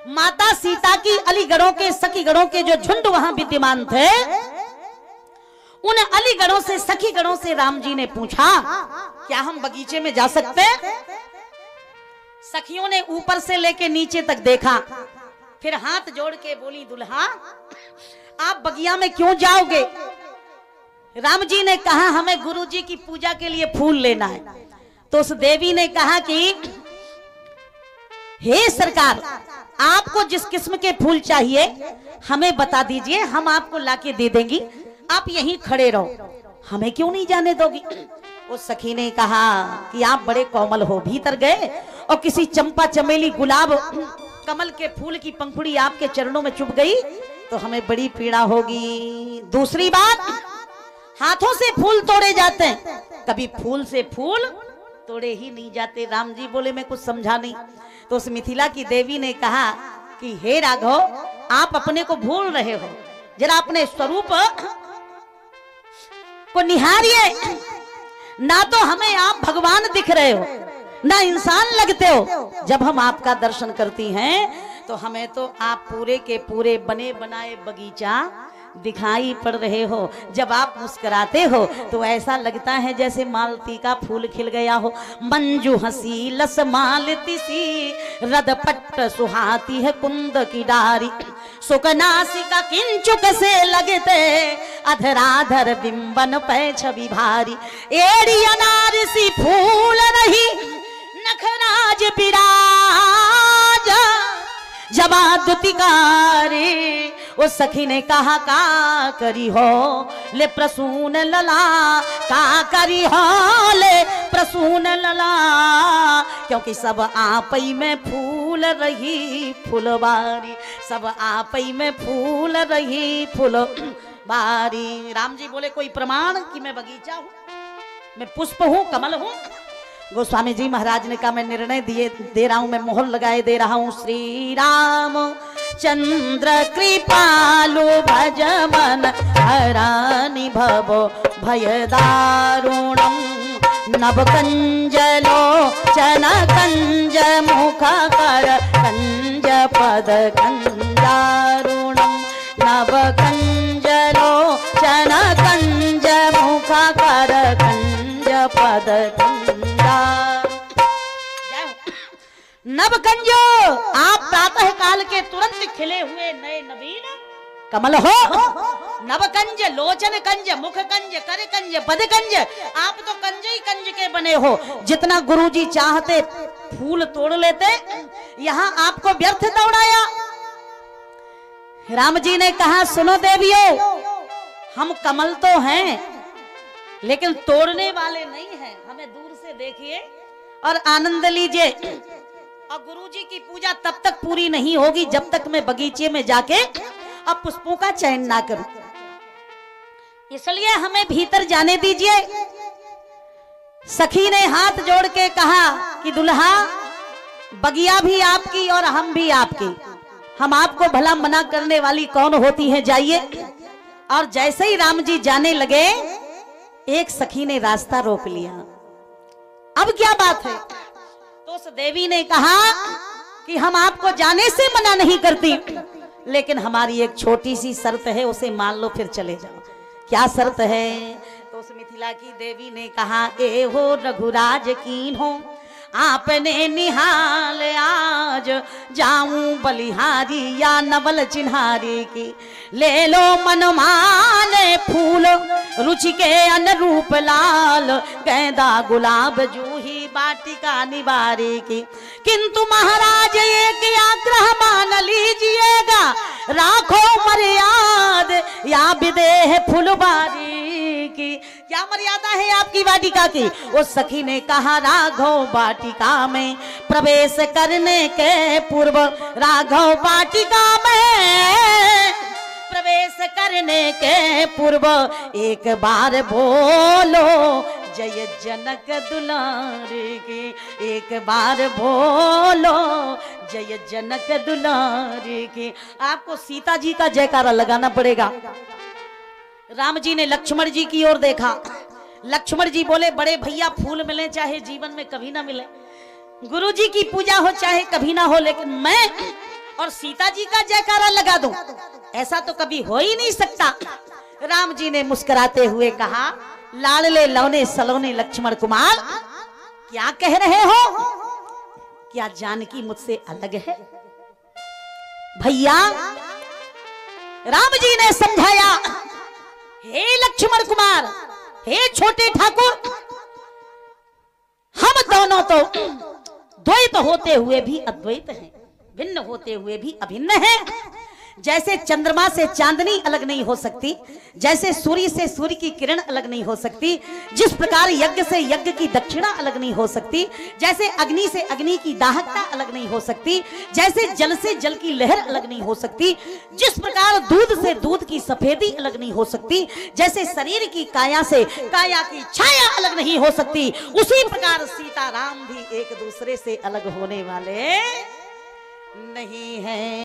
माता सीता की अलीगढ़ों के सखीगढ़ों के जो झुंड वहां विद्यमान थे, उन अलीगढ़ों से सखीगढ़ों से राम जी ने पूछा, क्या हम बगीचे में जा सकते? सखियों ने ऊपर से लेके नीचे तक देखा, फिर हाथ जोड़ के बोली, दुल्हा आप बगिया में क्यों जाओगे? राम जी ने कहा, हमें गुरु जी की पूजा के लिए फूल लेना है। तो उस देवी ने कहा कि हे सरकार, आपको जिस किस्म के फूल चाहिए हमें बता दीजिए, हम आपको लाके दे देंगी, आप यहीं खड़े रहो, हमें क्यों नहीं जाने दोगी? उस सखी ने कहा कि आप बड़े कोमल हो, भीतर गए और किसी चंपा चमेली गुलाब कमल के फूल की पंखुड़ी आपके चरणों में चुभ गई तो हमें बड़ी पीड़ा होगी। दूसरी बात, हाथों से फूल तोड़े जाते हैं, कभी फूल से फूल तोड़े ही नहीं जाते। राम जी बोले, मैं कुछ समझा नहीं। तो उस मिथिला की देवी ने कहा कि हे राघव, आप अपने को भूल रहे हो, जरा अपने स्वरूप को निहारिए। ना तो हमें आप भगवान दिख रहे हो, ना इंसान लगते हो। जब हम आपका दर्शन करती हैं तो हमें तो आप पूरे के पूरे बने बनाए बगीचा दिखाई पड़ रहे हो। जब आप मुस्कुराते हो तो ऐसा लगता है जैसे मालती का फूल खिल गया हो। मंजू हंसी लस मालती सी, रद पट्ट सुहाती है कुंद की डारी, सुकनासी का किंचुक से लगते, अधराधर बिंबन पै छवि भारी, एड़ी अनारसी फूल रही नखराज बिराज, जबा दुतिकारी। उस सखी ने कहा, का करी हो ले प्रसून लला, का करी हो ले प्रसून लला, क्योंकि सब आपई में फूल रही फुलबारी, सब आपई में फूल रही फुलबारी। राम जी बोले, कोई प्रमाण कि मैं बगीचा हूं, मैं पुष्प हूं, कमल हूं? गोस्वामी जी महाराज ने कहा, मैं निर्णय दे रहा हूं, मैं मोहर लगाए दे रहा हूं। श्री राम चंद्र कृपालु भज मन हरानि भवो भय दारुणम, नभ कंजलो चन कंज मुख कर कंज पद कंजारुणम, नभ कंजलो चन कंज मुख कर कंज पद कंजारुणम। नवकंजो, आप प्रातः काल के तुरंत खिले हुए नए नवीन कमल हो। नवकंज, लोचन कंज, मुख कंज, कर कंज, पद कंज, आप तो कंज ही कंज के बने हो। जितना गुरुजी चाहते फूल तोड़ लेते, यहाँ आपको व्यर्थ दौड़ाया। राम जी ने कहा, सुनो देवियों, हम कमल तो हैं लेकिन तोड़ने वाले नहीं हैं, हमें दूर से देखिए और आनंद लीजिए। और गुरुजी की पूजा तब तक पूरी नहीं होगी जब तक मैं बगीचे में जाके अब पुष्पों का चयन ना करूं, इसलिए हमें भीतर जाने दीजिए। सखी ने हाथ जोड़ के कहा कि दुल्हा, बगिया भी आपकी और हम भी आपकी, हम आपको भला मना करने वाली कौन होती है, जाइए। और जैसे ही राम जी जाने लगे, एक सखी ने रास्ता रोक लिया। अब क्या बात है? तो उस देवी ने कहा कि हम आपको जाने से मना नहीं करती, लेकिन हमारी एक छोटी सी शर्त है, उसे मान लो फिर चले जाओ। क्या शर्त है? तो उस मिथिला की देवी ने कहा, ए हो रघुराज कीन हो, आपने निहाल आज, जाऊं बलिहारी या नवल चिन्हारी की, ले लो मन माने फूल रुचि के अनुरूप लाल, गेंदा गुलाब जूही वाटिका निवारी की, किंतु महाराज एक आग्रह मान लीजिएगा, राखो मर्याद या विदेह फुलबारी की। क्या मर्यादा है आपकी वाटिका की? उस सखी ने कहा, राघव वाटिका में प्रवेश करने के पूर्व, राघव वाटिका में प्रवेश करने के पूर्व, एक बार बोलो जय जनक दुलारे की, एक बार बोलो जय जनक दुलारे की। आपको सीता जी का जयकारा लगाना पड़ेगा। राम जी ने लक्ष्मण जी की ओर देखा। लक्ष्मण जी बोले, बड़े भैया, फूल मिले चाहे जीवन में कभी ना मिले, गुरु जी की पूजा हो चाहे कभी ना हो, लेकिन मैं और सीता जी का जयकारा लगा दूं, ऐसा तो कभी हो ही नहीं सकता। राम जी ने मुस्कुराते हुए कहा, लाडले लौने सलोने लक्ष्मण कुमार, क्या कह रहे हो? क्या जानकी मुझसे अलग है? भैया राम जी ने समझाया, हे लक्ष्मण कुमार, हे छोटे ठाकुर, हम दोनों तो द्वैत होते हुए भी अद्वैत हैं, भिन्न होते हुए भी अभिन्न हैं। जैसे चंद्रमा से चांदनी अलग नहीं हो सकती, जैसे सूर्य से सूर्य की किरण अलग नहीं हो सकती, जिस प्रकार यज्ञ से यज्ञ की दक्षिणा अलग नहीं हो सकती, जैसे अग्नि से अग्नि की दाहकता अलग नहीं हो सकती, जैसे जल से जल की लहर अलग नहीं हो सकती, जिस प्रकार दूध से दूध की सफेदी अलग नहीं हो सकती, जैसे शरीर की काया से काया की छाया अलग नहीं हो सकती, उसी प्रकार सीता राम भी एक दूसरे से अलग होने वाले नहीं हैं।